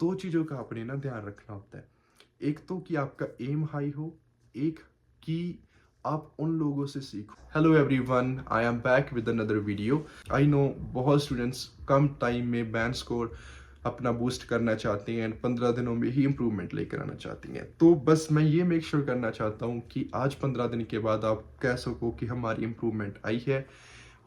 दो चीज़ों का आपने ना ध्यान रखना होता है। एक तो कि आपका एम हाई हो, एक कि आप उन लोगों से सीखो। Hello everyone, I am back with another video. I know बहुत स्टूडेंट्स कम टाइम में बैंड स्कोर अपना बूस्ट करना चाहते हैं एंड 15 दिनों में ही इम्प्रूवमेंट लेकर आना चाहती हैं। तो बस मैं ये मेक श्योर करना चाहता हूँ कि आज 15 दिन के बाद आप कह सको कि हमारी इम्प्रूवमेंट आई है।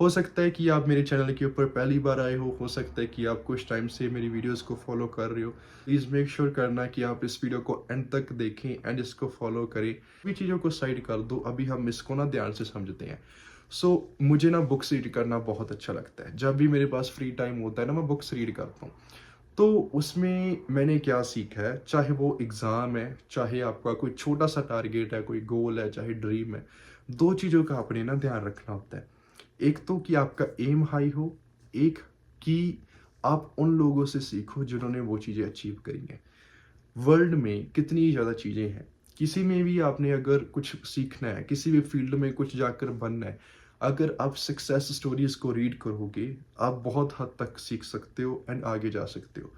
हो सकता है कि आप मेरे चैनल के ऊपर पहली बार आए हो सकता है कि आप कुछ टाइम से मेरी वीडियोस को फॉलो कर रहे हो। प्लीज़ मेक श्योर करना कि आप इस वीडियो को एंड तक देखें एंड इसको फॉलो करें। सभी चीज़ों को साइड कर दो, अभी हम इसको ना ध्यान से समझते हैं। मुझे ना बुक्स रीड करना बहुत अच्छा लगता है। जब भी मेरे पास फ्री टाइम होता है ना, मैं बुक्स रीड करता हूँ। तो उसमें मैंने क्या सीखा है, चाहे वो एग्ज़ाम है, चाहे आपका कोई छोटा सा टारगेट है, कोई गोल है, चाहे ड्रीम है, दो चीज़ों का आपने ना ध्यान रखना होता है। एक तो कि आपका एम हाई हो, एक कि आप उन लोगों से सीखो जिन्होंने वो चीज़ें अचीव करी हैं। वर्ल्ड में कितनी ज़्यादा चीज़ें हैं, किसी में भी आपने अगर कुछ सीखना है, किसी भी फील्ड में कुछ जाकर बनना है, अगर आप सक्सेस स्टोरीज को रीड करोगे, आप बहुत हद तक सीख सकते हो एंड आगे जा सकते हो।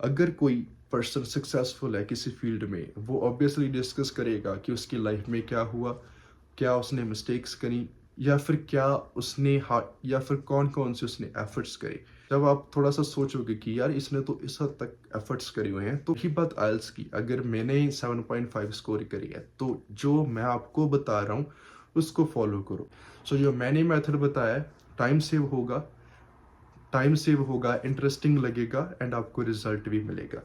अगर कोई पर्सन सक्सेसफुल है किसी फील्ड में, वो ऑब्वियसली डिस्कस करेगा कि उसकी लाइफ में क्या हुआ, क्या उसने मिस्टेक्स करी, या फिर क्या उसने या फिर कौन कौन से उसने एफर्ट्स करे। जब आप थोड़ा सा सोचोगे कि यार इसने तो इस हद तक एफर्ट्स करे हुए हैं, तो ही बात आइल्स की, अगर मैंने 7.5 स्कोर करी है तो जो मैं आपको बता रहा हूँ उसको फॉलो करो। जो मैंने मेथड बताया, टाइम सेव होगा, इंटरेस्टिंग लगेगा एंड आपको रिजल्ट भी मिलेगा।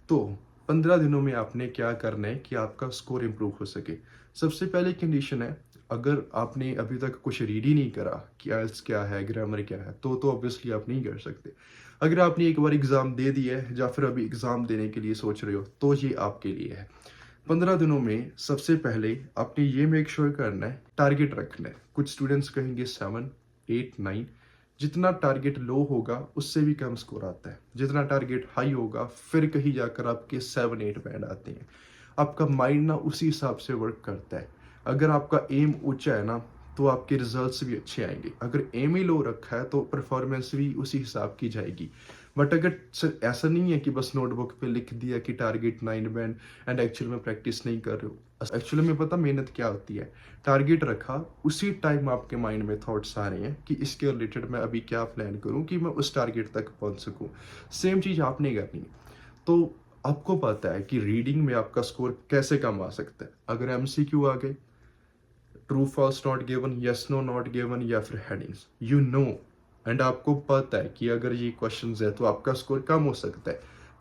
तो 15 दिनों में आपने क्या करना है कि आपका स्कोर इंप्रूव हो सके। सबसे पहले कंडीशन है, अगर आपने अभी तक कुछ रीड ही नहीं करा कि आइल्स क्या है, ग्रामर क्या है, तो ऑब्वियसली आप नहीं कर सकते। अगर आपने एक बार एग्ज़ाम दे दिया है या फिर अभी एग्ज़ाम देने के लिए सोच रहे हो, तो ये आपके लिए है। 15 दिनों में सबसे पहले आपने ये मेक श्योर करना है, टारगेट रखना है। कुछ स्टूडेंट्स कहेंगे 7, 8, 9। जितना टारगेट लो होगा उससे भी कम स्कोर आता है, जितना टारगेट हाई होगा फिर कहीं जाकर आपके 7, 8 बैंड आते हैं। आपका माइंड ना उसी हिसाब से वर्क करता है। अगर आपका एम ऊंचा है ना, तो आपके रिजल्ट्स भी अच्छे आएंगे। अगर एम ही लो रखा है तो परफॉर्मेंस भी उसी हिसाब की जाएगी। बट अगर सर ऐसा नहीं है कि बस नोटबुक पे लिख दिया कि टारगेट 9 बैंड एंड एक्चुअल में प्रैक्टिस नहीं कर रहे हो। एक्चुअली में पता मेहनत क्या होती है, टारगेट रखा, उसी टाइम आपके माइंड में थॉट्स आ रहे हैं कि इसके रिलेटेड मैं अभी क्या प्लान करूं कि मैं उस टारगेट तक पहुंच सकूं। सेम चीज़ आपने करनी है। तो आपको पता है कि रीडिंग में आपका स्कोर कैसे कम आ सकता है। अगर एमसीक्यू आ गए, true false not given, yes no not given, या फिर हेडिंग्स, यू नो एंड आपको पता है कि अगर ये क्वेश्चंस है तो आपका स्कोर कम हो सकता है।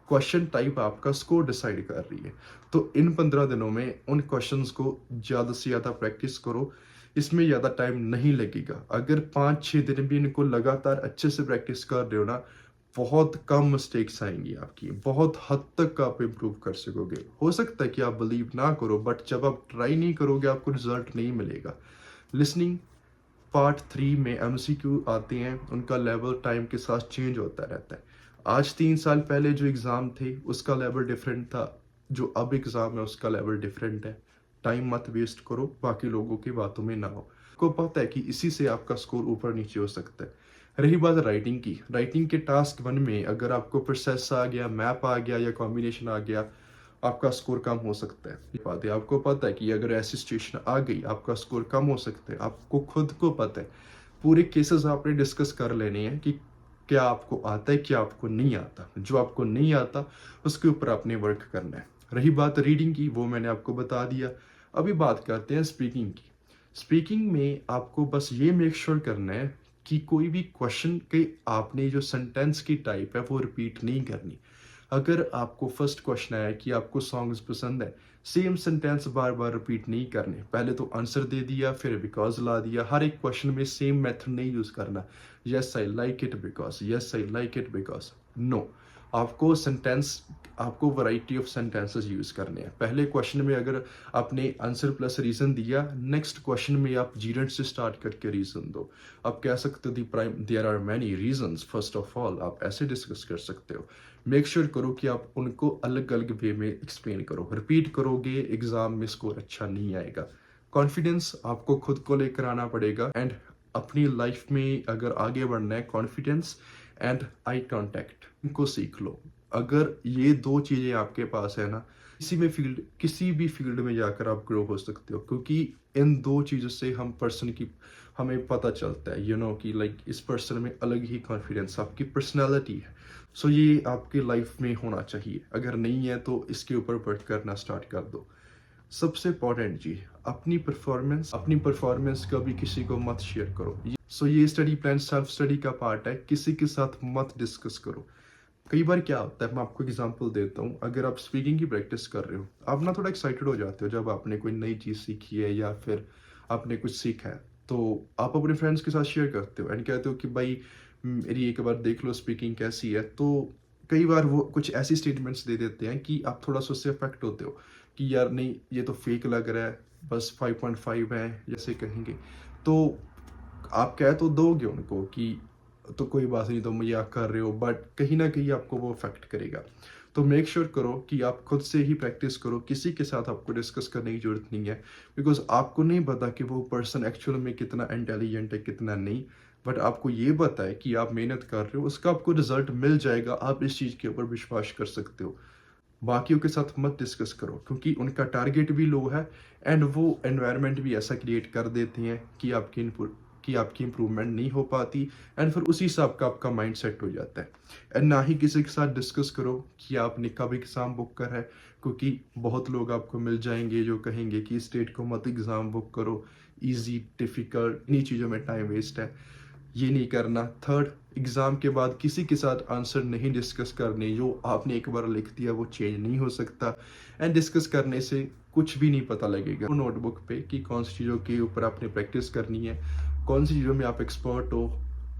क्वेश्चन टाइप आपका स्कोर डिसाइड कर रही है। तो इन 15 दिनों में उन क्वेश्चंस को ज़्यादा से ज़्यादा प्रैक्टिस करो। इसमें ज़्यादा टाइम नहीं लगेगा। अगर 5-6 दिन भी इनको लगातार अच्छे से प्रैक्टिस कर रहे हो ना, बहुत कम मिस्टेक्स आएंगी आपकी, बहुत हद तक आप इम्प्रूव कर सकोगे। हो सकता है कि आप बिलीव ना करो, बट जब आप ट्राई नहीं करोगे आपको रिजल्ट नहीं मिलेगा। लिसनिंग पार्ट 3 में एमसीक्यू आते हैं, उनका लेवल टाइम के साथ चेंज होता रहता है। आज 3 साल पहले जो एग्ज़ाम थे उसका लेवल डिफरेंट था, जो अब एग्ज़ाम है उसका लेवल डिफरेंट है। टाइम मत वेस्ट करो, बाकी लोगों की बातों में ना हो। को पता है कि इसी से आपका स्कोर ऊपर नीचे हो सकता है। रही बात राइटिंग की, राइटिंग के टास्क 1 में अगर आपको प्रोसेस आ गया, मैप आ गया या कॉम्बिनेशन आ गया, आपका स्कोर कम हो सकता है। ये बात है, आपको पता है कि अगर ऐसी सिचुएशन आ गई आपका स्कोर कम हो सकता है, आपको खुद को पता है। पूरे केसेस आपने डिस्कस कर लेने हैं कि क्या आपको आता है, क्या आपको नहीं आता। जो आपको नहीं आता उसके ऊपर आपने वर्क करना है। रही बात रीडिंग की, वो मैंने आपको बता दिया। अभी बात करते हैं स्पीकिंग की। स्पीकिंग में आपको बस ये मेक श्योर करना है कि कोई भी क्वेश्चन के आपने जो सेंटेंस की टाइप है वो रिपीट नहीं करनी। अगर आपको फर्स्ट क्वेश्चन आया कि आपको सॉन्ग्स पसंद है, सेम सेंटेंस बार बार रिपीट नहीं करने। पहले तो आंसर दे दिया, फिर बिकॉज ला दिया। हर एक क्वेश्चन में सेम मेथड नहीं यूज करना। Yes I like it because, yes I like it because, no. आपको सेंटेंस, आपको वैरायटी ऑफ सेंटेंसेस यूज करने हैं। पहले क्वेश्चन में अगर आपने आंसर प्लस रीजन दिया, नेक्स्ट क्वेश्चन में आप जीरेंट से स्टार्ट करके रीजन दो। आप कह सकते हो the prime there are many reasons first of all, आप ऐसे डिस्कस कर सकते हो। मेक श्योर करो कि आप उनको अलग अलग वे में एक्सप्लेन करो। रिपीट करोगे एग्जाम में स्कोर अच्छा नहीं आएगा। कॉन्फिडेंस आपको खुद को लेकर आना पड़ेगा एंड अपनी लाइफ में अगर आगे बढ़ना है, कॉन्फिडेंस एंड आई कांटेक्ट इनको सीख लो। अगर ये 2 चीज़ें आपके पास है ना, किसी भी फ़ील्ड में जाकर आप ग्रो हो सकते हो, क्योंकि इन 2 चीज़ों से हमें पता चलता है कि लाइक इस पर्सन में अलग ही कॉन्फिडेंस, आपकी पर्सनैलिटी है। सो ये आपकी लाइफ़ में होना चाहिए। अगर नहीं है तो इसके ऊपर वर्क करना स्टार्ट कर दो। सबसे इम्पोर्टेंट चीज़, अपनी परफॉर्मेंस कभी किसी को मत शेयर करो। सो ये स्टडी प्लान सेल्फ स्टडी का पार्ट है, किसी के साथ मत डिस्कस करो। कई बार क्या होता है, मैं आपको एग्जांपल देता हूँ। अगर आप स्पीकिंग की प्रैक्टिस कर रहे हो, आप ना थोड़ा एक्साइटेड हो जाते हो जब आपने कोई नई चीज़ सीखी है या फिर आपने कुछ सीखा है, तो आप अपने फ्रेंड्स के साथ शेयर करते हो एंड कहते हो कि भाई मेरी एक बार देख लो स्पीकिंग कैसी है। तो कई बार वो कुछ ऐसी स्टेटमेंट्स दे देते हैं कि आप थोड़ा सा उससे अफेक्ट होते हो कि यार नहीं, ये तो फेक लग रहा है, बस 5.5 है जैसे कहेंगे। तो आप कह तो दोगे उनको कि तो कोई बात नहीं, तो मजाक कर रहे हो, बट कहीं ना कहीं आपको वो अफेक्ट करेगा। तो मेक श्योर करो कि आप खुद से ही प्रैक्टिस करो, किसी के साथ आपको डिस्कस करने की जरूरत नहीं है, बिकॉज आपको नहीं पता कि वो पर्सन एक्चुअल में कितना इंटेलिजेंट है कितना नहीं। बट आपको ये पता है कि आप मेहनत कर रहे हो, उसका आपको रिजल्ट मिल जाएगा, आप इस चीज़ के ऊपर विश्वास कर सकते हो। बाकियों के साथ मत डिस्कस करो, क्योंकि उनका टारगेट भी लो है एंड वो एनवायरनमेंट भी ऐसा क्रिएट कर देते हैं कि आपकी इंप्रूवमेंट नहीं हो पाती एंड फिर उसी हिसाब का आपका माइंड सेट हो जाता है। एंड ना ही किसी के साथ डिस्कस करो कि आपने कब एग्ज़ाम बुक करा है, क्योंकि बहुत लोग आपको मिल जाएंगे जो कहेंगे कि इस डेट को मत एग्ज़ाम बुक करो, ईजी डिफ़िकल्ट इन्हीं चीज़ों में टाइम वेस्ट है। ये नहीं करना। थर्ड, एग्ज़ाम के बाद किसी के साथ आंसर नहीं डिस्कस करने, जो आपने एक बार लिख दिया वो चेंज नहीं हो सकता एंड डिस्कस करने से कुछ भी नहीं पता लगेगा नोटबुक पे कि कौन सी चीज़ों के ऊपर आपने प्रैक्टिस करनी है, कौन सी चीज़ों में आप एक्सपर्ट हो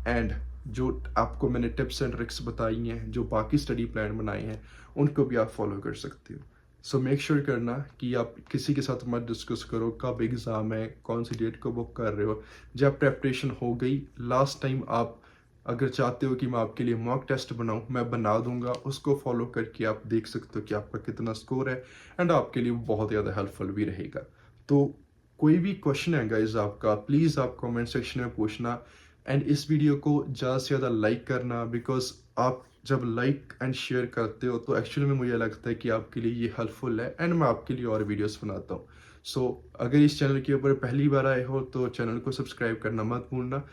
एंड जो आपको मैंने टिप्स एंड ट्रिक्स बताई हैं, जो बाकी स्टडी प्लान बनाए हैं, उनको भी आप फॉलो कर सकते हो। सो मेक श्योर करना कि आप किसी के साथ मत डिस्कस करो कब एग्ज़ाम है, कौन सी डेट को बुक कर रहे हो। जब प्रेपरेशन हो गई, लास्ट टाइम आप अगर चाहते हो कि मैं आपके लिए मॉक टेस्ट बनाऊं, मैं बना दूंगा, उसको फॉलो करके आप देख सकते हो कि आपका कितना स्कोर है एंड आपके लिए बहुत ज़्यादा हेल्पफुल भी रहेगा। तो कोई भी क्वेश्चन है गाइज आपका, प्लीज़ आप कमेंट सेक्शन में पूछना एंड इस वीडियो को ज़्यादा से ज़्यादा लाइक करना, बिकॉज आप जब लाइक एंड शेयर करते हो तो एक्चुअली में मुझे लगता है कि आपके लिए ये हेल्पफुल है एंड मैं आपके लिए और वीडियोस बनाता हूँ। सो अगर इस चैनल के ऊपर पहली बार आए हो तो चैनल को सब्सक्राइब करना मत भूलना।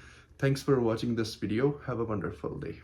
Thanks for watching this video, have a wonderful day.